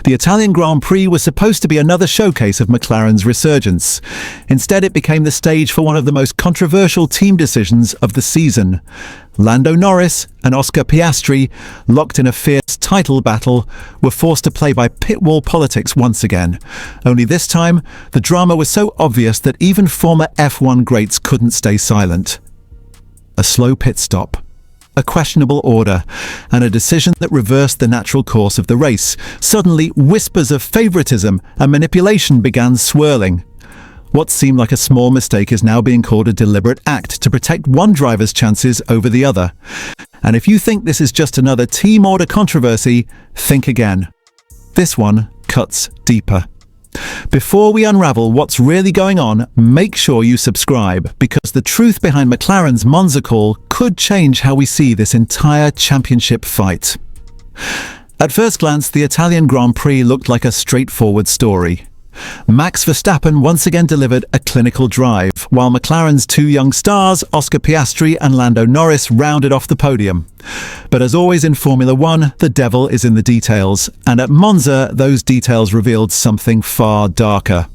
The Italian Grand Prix was supposed to be another showcase of McLaren's resurgence. Instead, it became the stage for one of the most controversial team decisions of the season. Lando Norris and Oscar Piastri, locked in a fierce title battle, were forced to play by pit wall politics once again. Only this time, the drama was so obvious that even former F1 greats couldn't stay silent. A slow pit stop, a questionable order, and a decision that reversed the natural course of the race. Suddenly, whispers of favoritism and manipulation began swirling. What seemed like a small mistake is now being called a deliberate act to protect one driver's chances over the other. And if you think this is just another team order controversy, think again. This one cuts deeper. Before we unravel what's really going on, make sure you subscribe, because the truth behind McLaren's Monza call could change how we see this entire championship fight. At first glance, the Italian Grand Prix looked like a straightforward story. Max Verstappen once again delivered a clinical drive, while McLaren's two young stars, Oscar Piastri and Lando Norris, rounded off the podium. But as always in Formula One, the devil is in the details, and at Monza, those details revealed something far darker.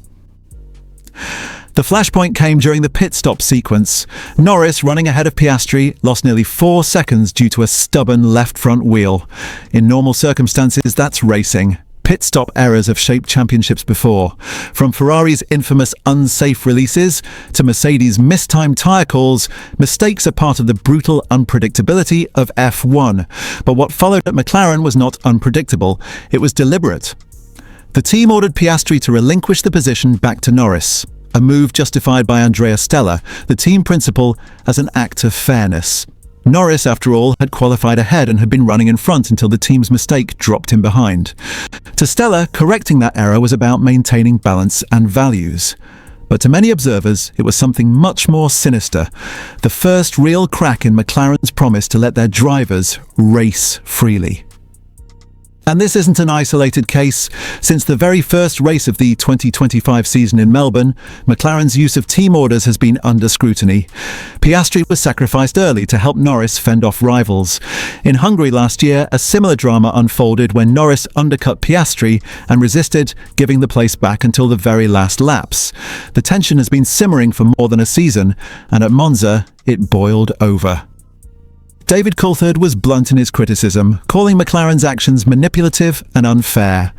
The flashpoint came during the pit stop sequence. Norris, running ahead of Piastri, lost nearly 4 seconds due to a stubborn left front wheel. In normal circumstances, that's racing. Pit stop errors have shaped championships before. From Ferrari's infamous unsafe releases to Mercedes' mistimed tyre calls, mistakes are part of the brutal unpredictability of F1. But what followed at McLaren was not unpredictable, it was deliberate. The team ordered Piastri to relinquish the position back to Norris, a move justified by Andrea Stella, the team principal, as an act of fairness. Norris, after all, had qualified ahead and had been running in front until the team's mistake dropped him behind. To Stella, correcting that error was about maintaining balance and values. But to many observers, it was something much more sinister. The first real crack in McLaren's promise to let their drivers race freely. And this isn't an isolated case. Since the very first race of the 2025 season in Melbourne, McLaren's use of team orders has been under scrutiny. Piastri was sacrificed early to help Norris fend off rivals. In Hungary last year, a similar drama unfolded when Norris undercut Piastri and resisted giving the place back until the very last laps. The tension has been simmering for more than a season, and at Monza, it boiled over. David Coulthard was blunt in his criticism, calling McLaren's actions manipulative and unfair.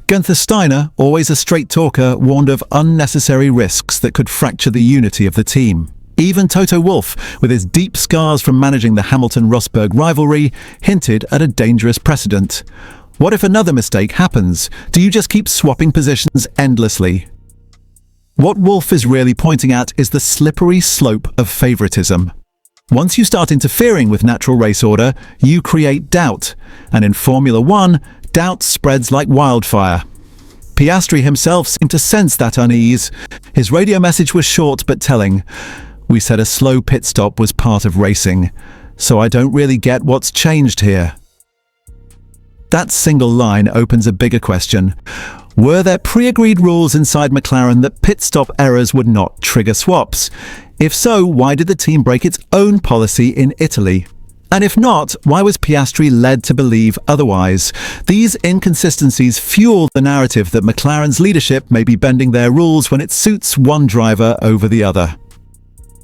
Gunther Steiner, always a straight talker, warned of unnecessary risks that could fracture the unity of the team. Even Toto Wolff, with his deep scars from managing the Hamilton-Rosberg rivalry, hinted at a dangerous precedent. What if another mistake happens? Do you just keep swapping positions endlessly? What Wolff is really pointing at is the slippery slope of favoritism. Once you start interfering with natural race order, you create doubt. And in Formula One, doubt spreads like wildfire. Piastri himself seemed to sense that unease. His radio message was short but telling. "We said a slow pit stop was part of racing, so I don't really get what's changed here." That single line opens a bigger question. Were there pre-agreed rules inside McLaren that pit stop errors would not trigger swaps? If so, why did the team break its own policy in Italy? And if not, why was Piastri led to believe otherwise? These inconsistencies fuel the narrative that McLaren's leadership may be bending their rules when it suits one driver over the other.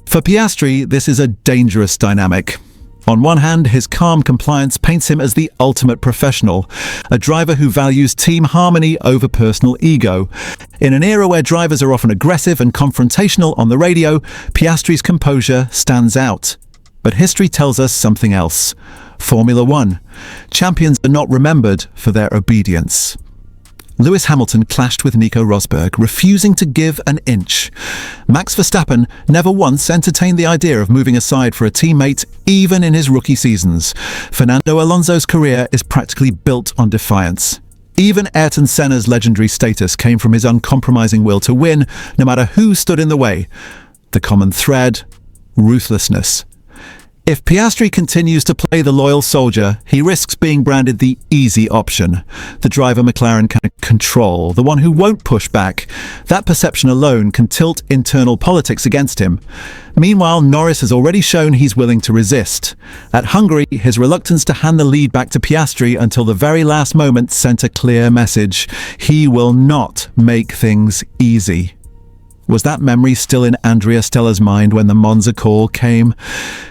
For Piastri, this is a dangerous dynamic. On one hand, his calm compliance paints him as the ultimate professional, a driver who values team harmony over personal ego. In an era where drivers are often aggressive and confrontational on the radio, Piastri's composure stands out. But history tells us something else. Formula One. Champions are not remembered for their obedience. Lewis Hamilton clashed with Nico Rosberg, refusing to give an inch. Max Verstappen never once entertained the idea of moving aside for a teammate, even in his rookie seasons. Fernando Alonso's career is practically built on defiance. Even Ayrton Senna's legendary status came from his uncompromising will to win, no matter who stood in the way. The common thread: ruthlessness. If Piastri continues to play the loyal soldier, he risks being branded the easy option, the driver McLaren can control, the one who won't push back. That perception alone can tilt internal politics against him. Meanwhile, Norris has already shown he's willing to resist. At Hungary, his reluctance to hand the lead back to Piastri until the very last moment sent a clear message. He will not make things easy. Was that memory still in Andrea Stella's mind when the Monza call came?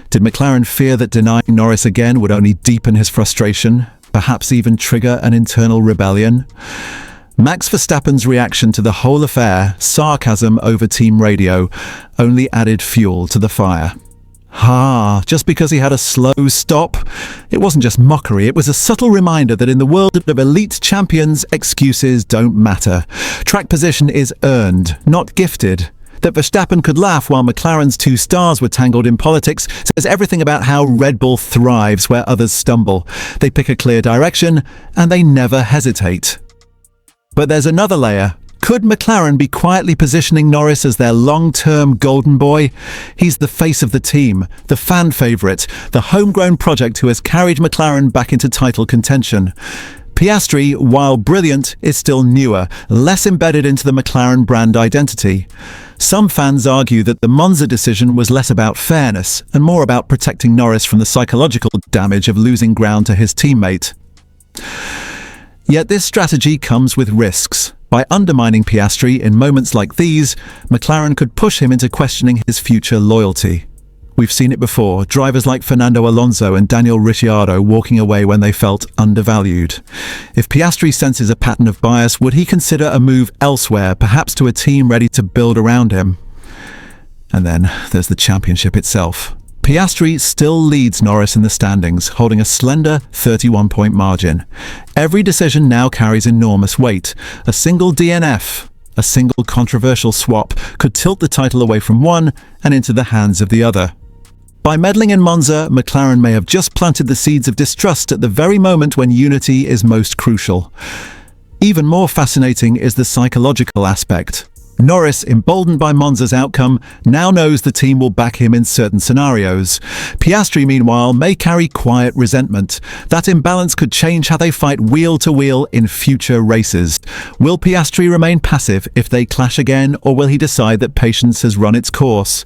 Did McLaren fear that denying Norris again would only deepen his frustration, perhaps even trigger an internal rebellion? Max Verstappen's reaction to the whole affair, sarcasm over team radio, only added fuel to the fire. Just because he had a slow stop? It wasn't just mockery, it was a subtle reminder that in the world of elite champions, excuses don't matter. Track position is earned, not gifted. That Verstappen could laugh while McLaren's 2 stars were tangled in politics says everything about how Red Bull thrives where others stumble. They pick a clear direction, and they never hesitate. But there's another layer. Could McLaren be quietly positioning Norris as their long-term golden boy? He's the face of the team, the fan favourite, the homegrown project who has carried McLaren back into title contention. Piastri, while brilliant, is still newer, less embedded into the McLaren brand identity. Some fans argue that the Monza decision was less about fairness and more about protecting Norris from the psychological damage of losing ground to his teammate. Yet this strategy comes with risks. By undermining Piastri in moments like these, McLaren could push him into questioning his future loyalty. We've seen it before, drivers like Fernando Alonso and Daniel Ricciardo walking away when they felt undervalued. If Piastri senses a pattern of bias, would he consider a move elsewhere, perhaps to a team ready to build around him? And then there's the championship itself. Piastri still leads Norris in the standings, holding a slender 31-point margin. Every decision now carries enormous weight. A single DNF, a single controversial swap, could tilt the title away from one and into the hands of the other. By meddling in Monza, McLaren may have just planted the seeds of distrust at the very moment when unity is most crucial. Even more fascinating is the psychological aspect. Norris, emboldened by Monza's outcome, now knows the team will back him in certain scenarios. Piastri, meanwhile, may carry quiet resentment. That imbalance could change how they fight wheel to wheel in future races. Will Piastri remain passive if they clash again, or will he decide that patience has run its course?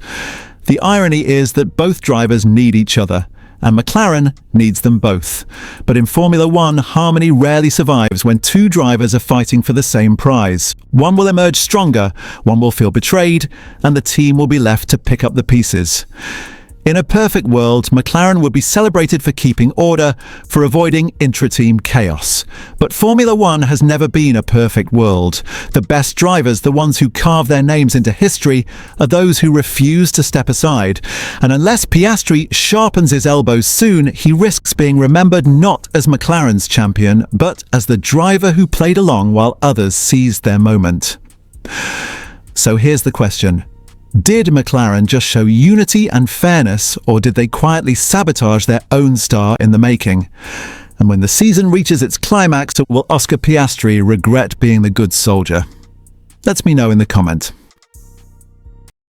The irony is that both drivers need each other, and McLaren needs them both. But in Formula One, harmony rarely survives when 2 drivers are fighting for the same prize. One will emerge stronger, one will feel betrayed, and the team will be left to pick up the pieces. In a perfect world, McLaren would be celebrated for keeping order, for avoiding intra-team chaos. But Formula One has never been a perfect world. The best drivers, the ones who carve their names into history, are those who refuse to step aside. And unless Piastri sharpens his elbows soon, he risks being remembered not as McLaren's champion, but as the driver who played along while others seized their moment. So here's the question. Did McLaren just show unity and fairness, or did they quietly sabotage their own star in the making? And when the season reaches its climax, will Oscar Piastri regret being the good soldier? Let me know in the comment.